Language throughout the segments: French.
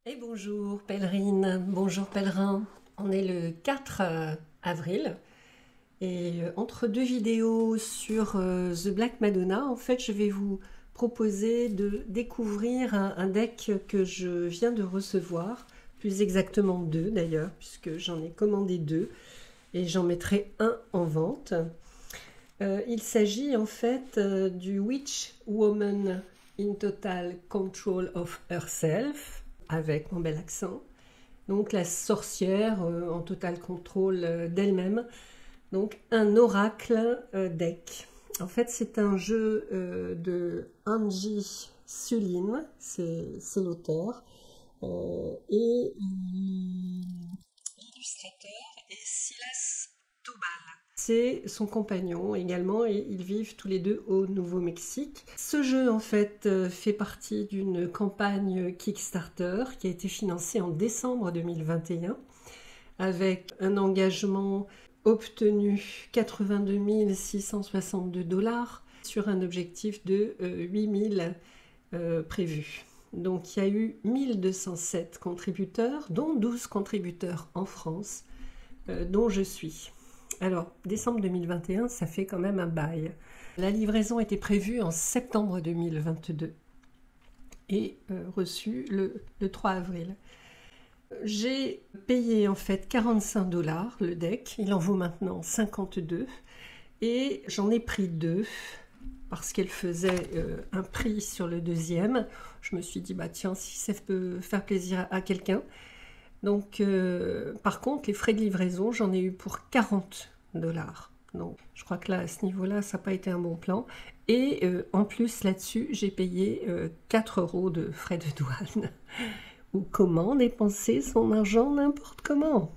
Et bonjour pèlerine, bonjour pèlerin. On est le 4 avril et entre deux vidéos sur The Black Madonna, en fait je vais vous proposer de découvrir un deck que je viens de recevoir, plus exactement deux d'ailleurs, puisque j'en ai commandé deux et j'en mettrai un en vente. Il s'agit en fait du Witch Woman in Total Control of Herself, avec mon bel accent. Donc la sorcière en total contrôle d'elle-même. Donc un oracle deck. En fait c'est un jeu de Angie Sulin, c'est l'auteur. Et l'illustrateur est Silas Tobal. C'est son compagnon également et ils vivent tous les deux au Nouveau-Mexique. Ce jeu en fait fait partie d'une campagne Kickstarter qui a été financée en décembre 2021 avec un engagement obtenu 82 662 $ sur un objectif de 8 000 prévus. Donc il y a eu 1207 contributeurs, dont 12 contributeurs en France, dont je suis. Alors, décembre 2021, ça fait quand même un bail. La livraison était prévue en septembre 2022 et reçue le 3 avril. J'ai payé en fait 45 $ le deck, il en vaut maintenant 52 et j'en ai pris deux parce qu'elle faisait un prix sur le deuxième. Je me suis dit, bah tiens, si ça peut faire plaisir à quelqu'un. Donc, par contre, les frais de livraison, j'en ai eu pour 40 $. Donc, je crois que là, à ce niveau-là, ça n'a pas été un bon plan. Et en plus, là-dessus, j'ai payé 4 € de frais de douane. Ou comment dépenser son argent n'importe comment.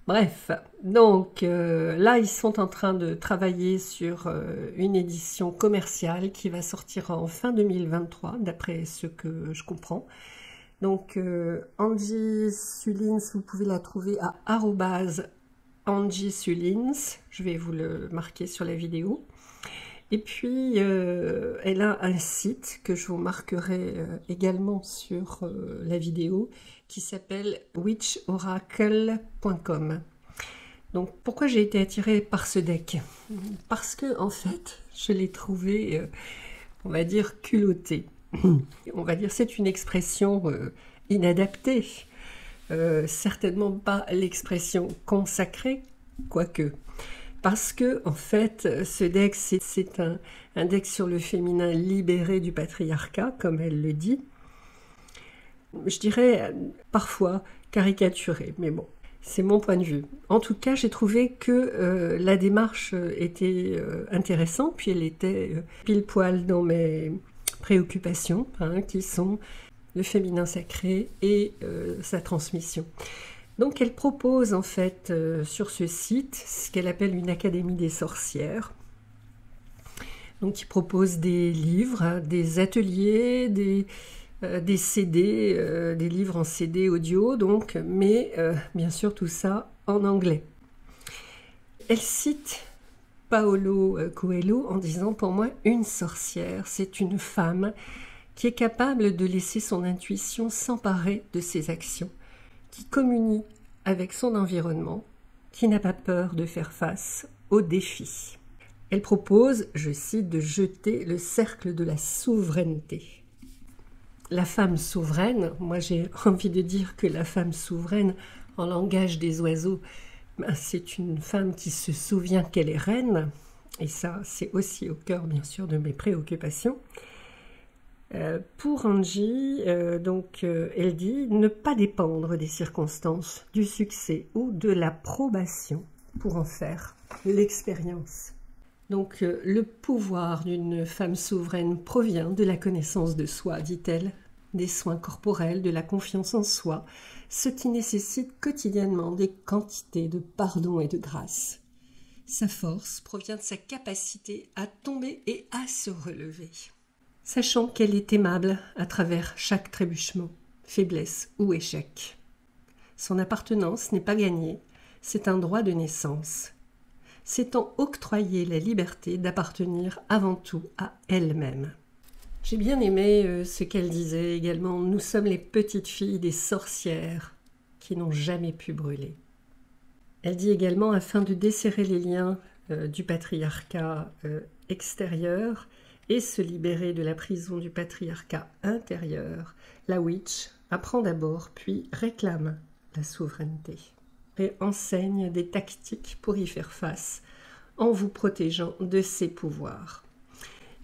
Bref, donc là, ils sont en train de travailler sur une édition commerciale qui va sortir en fin 2023, d'après ce que je comprends. Donc, Angie Sulins, vous pouvez la trouver à @Angie Sulins. Je vais vous le marquer sur la vidéo. Et puis, elle a un site que je vous marquerai également sur la vidéo qui s'appelle witchoracle.com. Donc, pourquoi j'ai été attirée par ce deck? Parce que, en fait, je l'ai trouvé, on va dire, culotté. On va dire c'est une expression inadaptée, certainement pas l'expression consacrée, quoique. Parce que, en fait, ce deck, c'est un deck sur le féminin libéré du patriarcat, comme elle le dit. Je dirais parfois caricaturé, mais bon, c'est mon point de vue. En tout cas, j'ai trouvé que la démarche était intéressante, puis elle était pile poil dans mes préoccupations, qui sont le féminin sacré et sa transmission. Donc elle propose en fait sur ce site ce qu'elle appelle une académie des sorcières. Donc qui propose des livres, des ateliers, des CD, des livres en CD audio, donc, mais bien sûr tout ça en anglais. Elle cite Paulo Coelho en disant, pour moi, une sorcière, c'est une femme qui est capable de laisser son intuition s'emparer de ses actions, qui communie avec son environnement, qui n'a pas peur de faire face aux défis. Elle propose, je cite, de jeter le cercle de la souveraineté. La femme souveraine, moi j'ai envie de dire que la femme souveraine, en langage des oiseaux, c'est une femme qui se souvient qu'elle est reine, et ça c'est aussi au cœur bien sûr de mes préoccupations. Pour Angie, elle dit ne pas dépendre des circonstances, du succès ou de l'approbation pour en faire l'expérience. Donc le pouvoir d'une femme souveraine provient de la connaissance de soi, dit-elle, des soins corporels, de la confiance en soi, ce qui nécessite quotidiennement des quantités de pardon et de grâce. Sa force provient de sa capacité à tomber et à se relever. Sachant qu'elle est aimable à travers chaque trébuchement, faiblesse ou échec. Son appartenance n'est pas gagnée, c'est un droit de naissance. S'étant octroyé la liberté d'appartenir avant tout à elle-même. J'ai bien aimé ce qu'elle disait également. Nous sommes les petites filles des sorcières qui n'ont jamais pu brûler. Elle dit également, afin de desserrer les liens du patriarcat extérieur et se libérer de la prison du patriarcat intérieur, la witch apprend d'abord, puis réclame la souveraineté et enseigne des tactiques pour y faire face en vous protégeant de ses pouvoirs.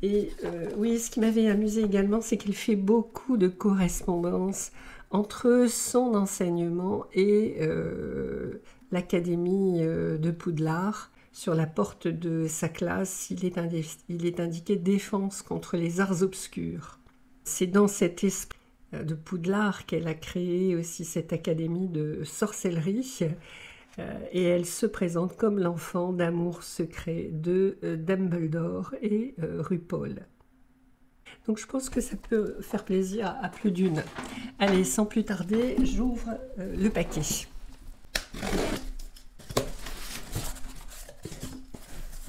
Et oui, ce qui m'avait amusé également, c'est qu'elle fait beaucoup de correspondances entre son enseignement et l'académie de Poudlard. Sur la porte de sa classe, il est indiqué « Défense contre les arts obscurs ». C'est dans cet esprit de Poudlard qu'elle a créé aussi cette académie de sorcellerie. Et elle se présente comme l'enfant d'amour secret de Dumbledore et RuPaul. Donc je pense que ça peut faire plaisir à plus d'une. Allez, sans plus tarder, j'ouvre le paquet.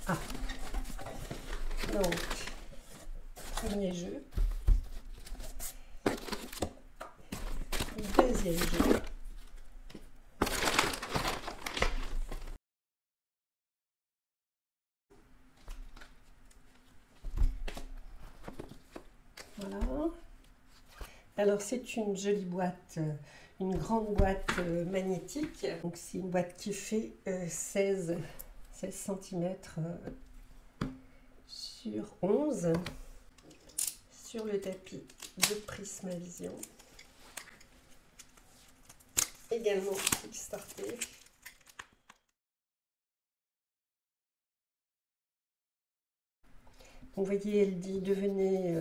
Ah. Donc, premier jeu. Deuxième jeu. Voilà. Alors c'est une jolie boîte, une grande boîte magnétique. Donc c'est une boîte qui fait 16 cm sur 11 sur le tapis de Prismavision. Également Kickstarter. Donc, vous voyez, elle dit devenez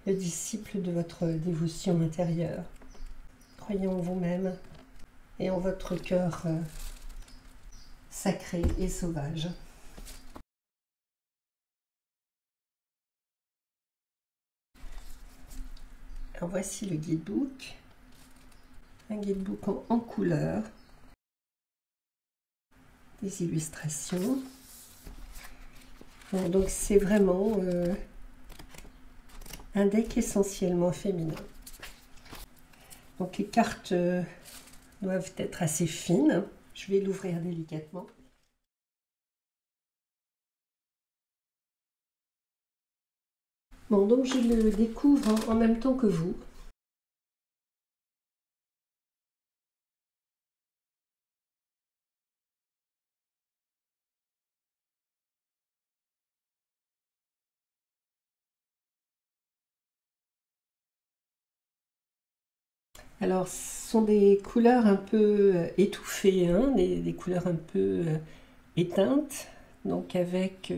le disciple de votre dévotion intérieure. Croyez en vous-même et en votre cœur sacré et sauvage. Alors voici le guidebook. Un guidebook en couleur. Des illustrations. Bon, donc c'est vraiment un deck essentiellement féminin. Donc les cartes doivent être assez fines. Je vais l'ouvrir délicatement. Bon, donc je le découvre en même temps que vous. Alors, ce sont des couleurs un peu étouffées, hein, des couleurs un peu éteintes, donc avec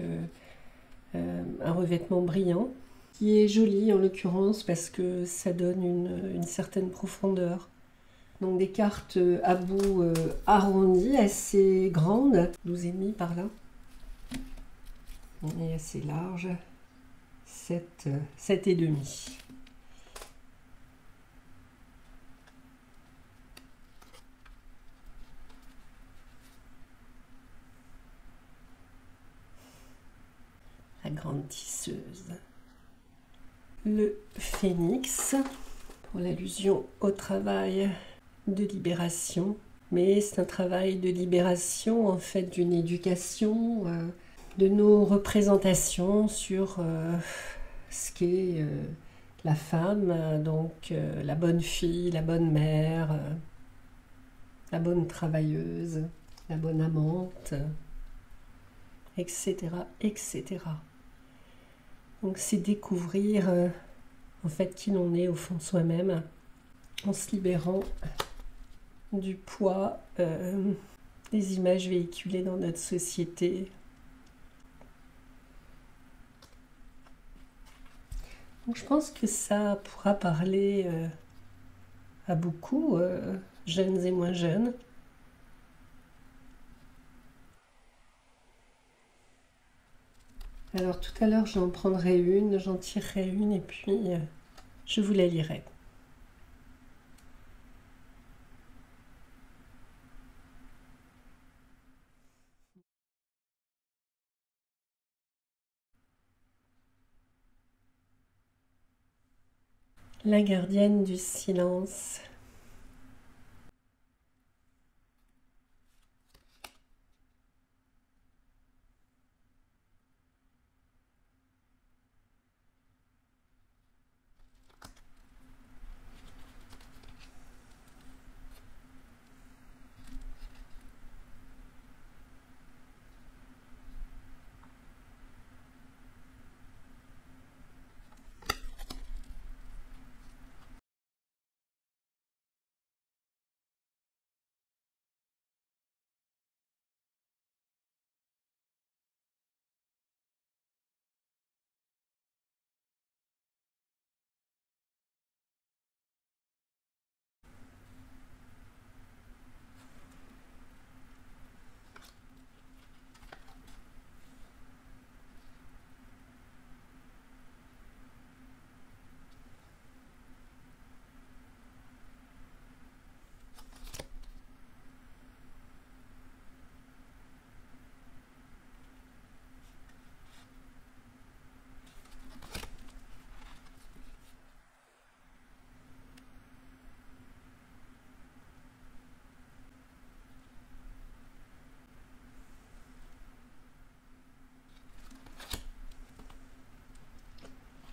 un revêtement brillant, qui est joli en l'occurrence parce que ça donne une certaine profondeur. Donc des cartes à bout arrondi, assez grandes, 12,5 par là, et assez large, 7,5. La grande tisseuse. Le phénix, pour l'allusion au travail de libération. Mais c'est un travail de libération, en fait, d'une éducation, de nos représentations sur ce qu'est la femme, donc la bonne fille, la bonne mère, la bonne travailleuse, la bonne amante, etc., etc. Donc c'est découvrir en fait qui l'on est au fond de soi-même en se libérant du poids des images véhiculées dans notre société. Donc je pense que ça pourra parler à beaucoup, jeunes et moins jeunes. Alors tout à l'heure j'en prendrai une, j'en tirerai une et puis je vous la lirai. La gardienne du silence.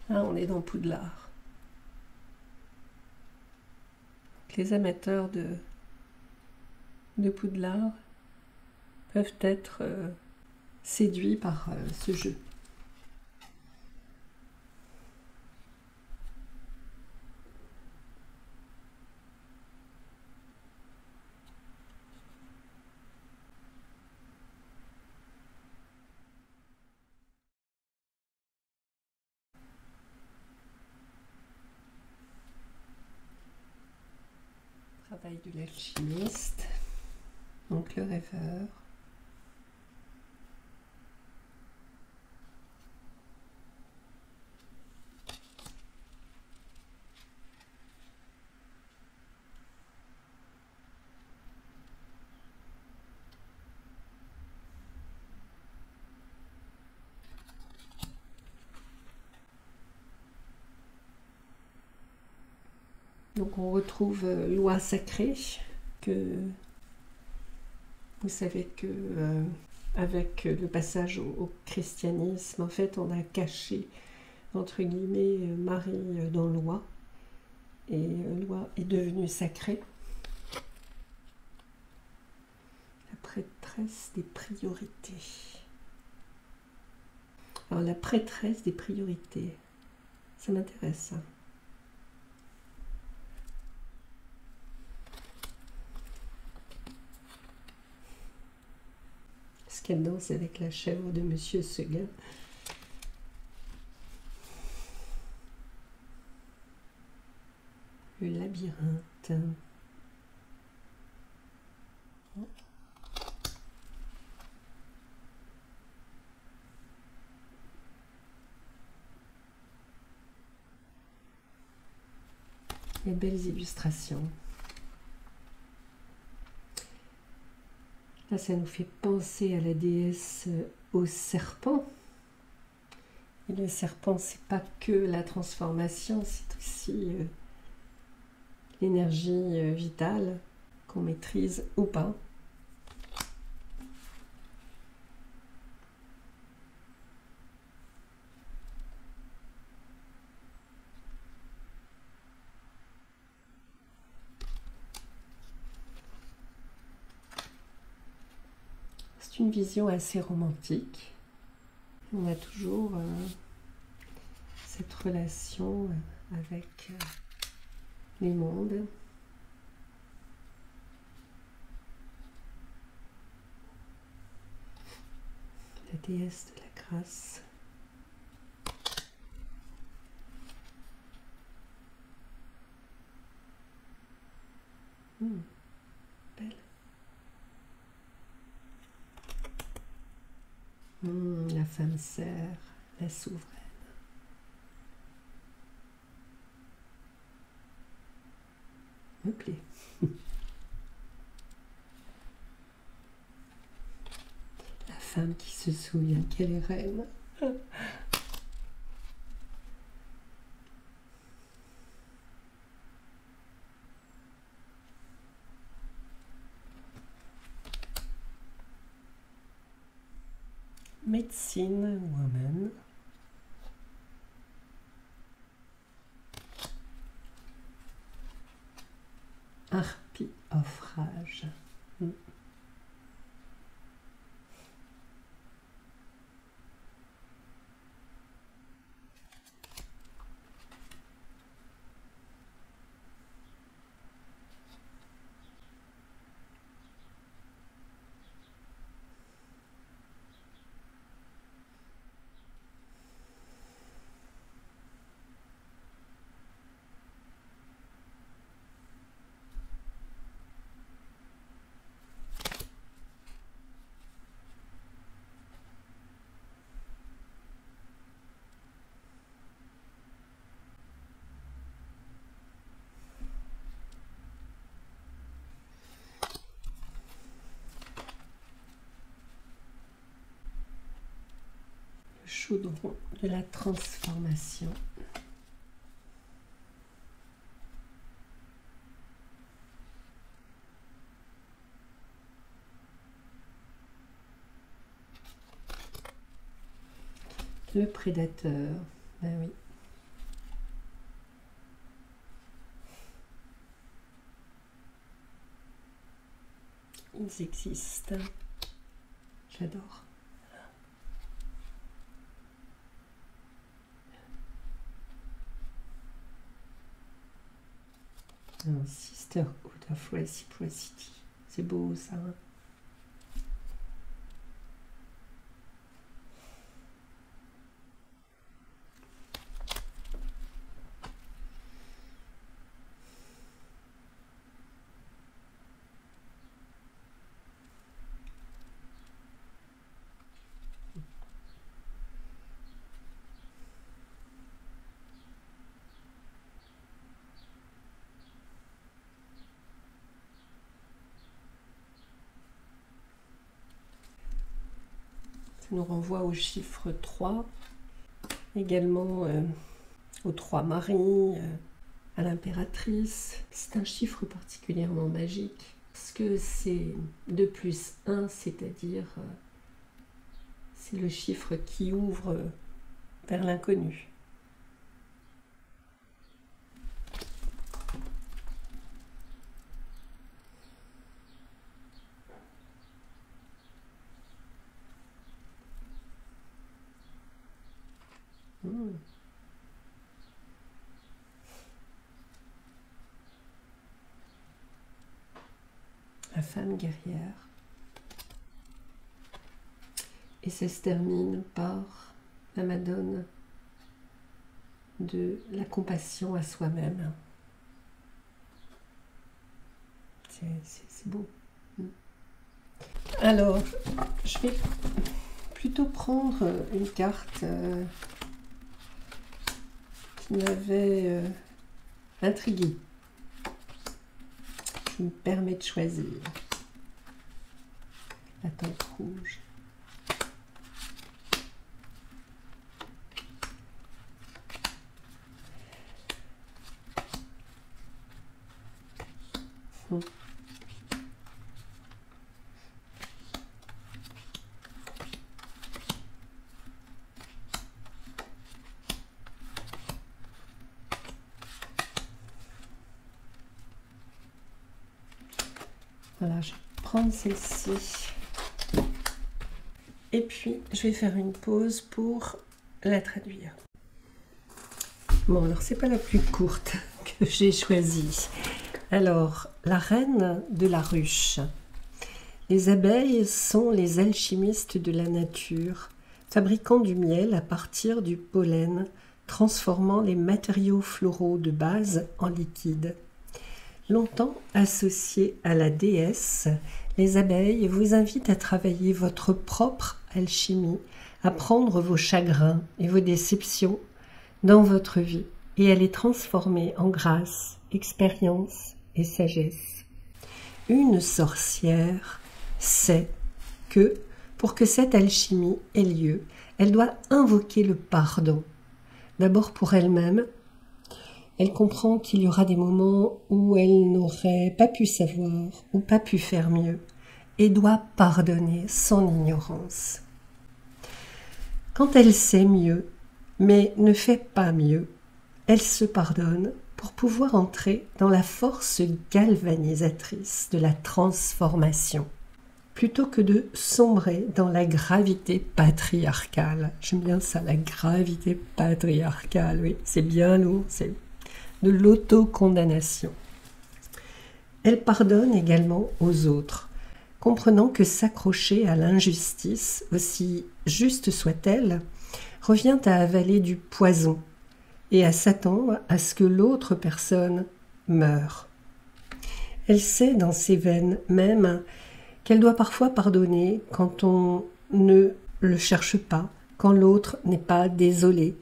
Ah, on est dans Poudlard. Les amateurs de Poudlard peuvent être séduits par ce jeu. Travail de l'alchimiste, donc le rêveur. Donc on retrouve loi sacrée, que vous savez que avec le passage au christianisme, en fait, on a caché, entre guillemets, Marie dans loi, et loi est devenue sacrée. La prêtresse des priorités. Alors la prêtresse des priorités, ça m'intéresse ça. Est-ce qu'elle danse avec la chèvre de Monsieur Seguin? Le labyrinthe. Les belles illustrations. Là, ça nous fait penser à la déesse au serpent. Et le serpent, c'est pas que la transformation, c'est aussi l'énergie vitale qu'on maîtrise ou pas. C'est une vision assez romantique. On a toujours cette relation avec les mondes. La déesse de la grâce. Belle. La femme sœur, la souveraine. Me plaît. La femme qui se souvient qu'elle est reine. Medicine Woman. Harpie of Rage. Chaudron de la transformation. Le prédateur, ben oui. Ils existent. J'adore. Sisterhood of Reciprocity. C'est beau ça. Hein? Ça nous renvoie au chiffre 3, également aux 3 maris, à l'impératrice. C'est un chiffre particulièrement magique, parce que c'est 2 plus 1, c'est-à-dire c'est le chiffre qui ouvre vers l'inconnu. La femme guerrière. Et ça se termine par la Madone de la compassion à soi-même. C'est beau. Alors, je vais plutôt prendre une carte qui m'avait intriguée. Qui me permet de choisir. La tente rouge. Voilà, je vais prendre celle-ci. Et puis, je vais faire une pause pour la traduire. Bon, alors, c'est pas la plus courte que j'ai choisie. Alors, la reine de la ruche. Les abeilles sont les alchimistes de la nature, fabriquant du miel à partir du pollen, transformant les matériaux floraux de base en liquide. Longtemps associées à la déesse, les abeilles vous invitent à travailler votre propre alchimie, à prendre vos chagrins et vos déceptions dans votre vie et à les transformer en grâce, expérience et sagesse. Une sorcière sait que, pour que cette alchimie ait lieu, elle doit invoquer le pardon. D'abord pour elle-même. Elle comprend qu'il y aura des moments où elle n'aurait pas pu savoir ou pas pu faire mieux et doit pardonner son ignorance. Quand elle sait mieux, mais ne fait pas mieux, elle se pardonne pour pouvoir entrer dans la force galvanisatrice de la transformation, plutôt que de sombrer dans la gravité patriarcale. J'aime bien ça, la gravité patriarcale, oui, c'est bien lourd, c'est de l'autocondamnation. Elle pardonne également aux autres, comprenant que s'accrocher à l'injustice, aussi juste soit-elle, revient à avaler du poison et à s'attendre à ce que l'autre personne meure. Elle sait dans ses veines même qu'elle doit parfois pardonner quand on ne le cherche pas, quand l'autre n'est pas désolé,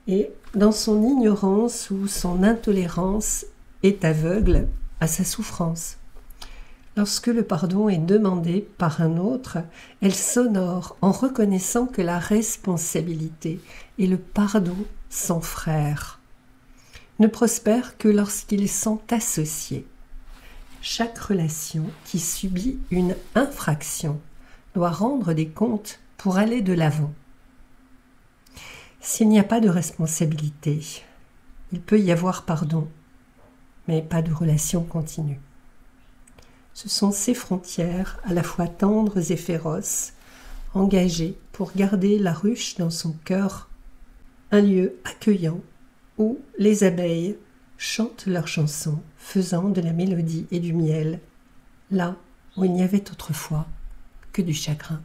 et dans son ignorance ou son intolérance est aveugle à sa souffrance. Lorsque le pardon est demandé par un autre, elle s'honore en reconnaissant que la responsabilité et le pardon sont frères, ne prospèrent que lorsqu'ils sont associés. Chaque relation qui subit une infraction doit rendre des comptes pour aller de l'avant. S'il n'y a pas de responsabilité, il peut y avoir pardon, mais pas de relation continue. Ce sont ces frontières, à la fois tendres et féroces, engagées pour garder la ruche dans son cœur, un lieu accueillant où les abeilles chantent leurs chansons, faisant de la mélodie et du miel, là où il n'y avait autrefois que du chagrin.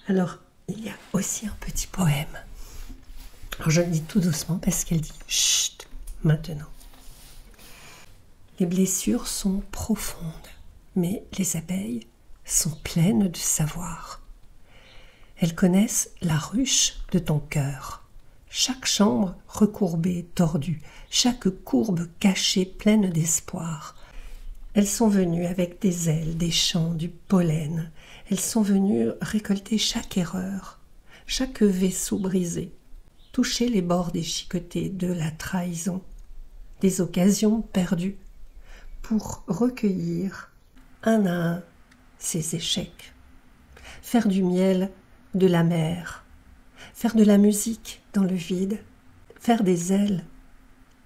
Alors, il y a aussi un petit poème. Alors, je le dis tout doucement parce qu'elle dit « Chut, maintenant ». Les blessures sont profondes, mais les abeilles sont pleines de savoir. Elles connaissent la ruche de ton cœur, chaque chambre recourbée, tordue, chaque courbe cachée, pleine d'espoir. Elles sont venues avec des ailes, des chants, du pollen. Elles sont venues récolter chaque erreur, chaque vaisseau brisé, toucher les bords déchiquetés de la trahison, des occasions perdues, pour recueillir un à un ses échecs, faire du miel de la mer, faire de la musique dans le vide, faire des ailes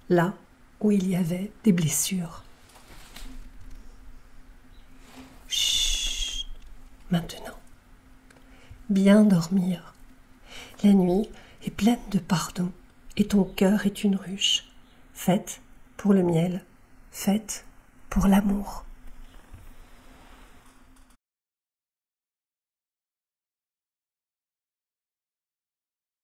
là où il y avait des blessures. Chut, maintenant, bien dormir. La nuit est pleine de pardon et ton cœur est une ruche, faite pour le miel, faite pour l'amour.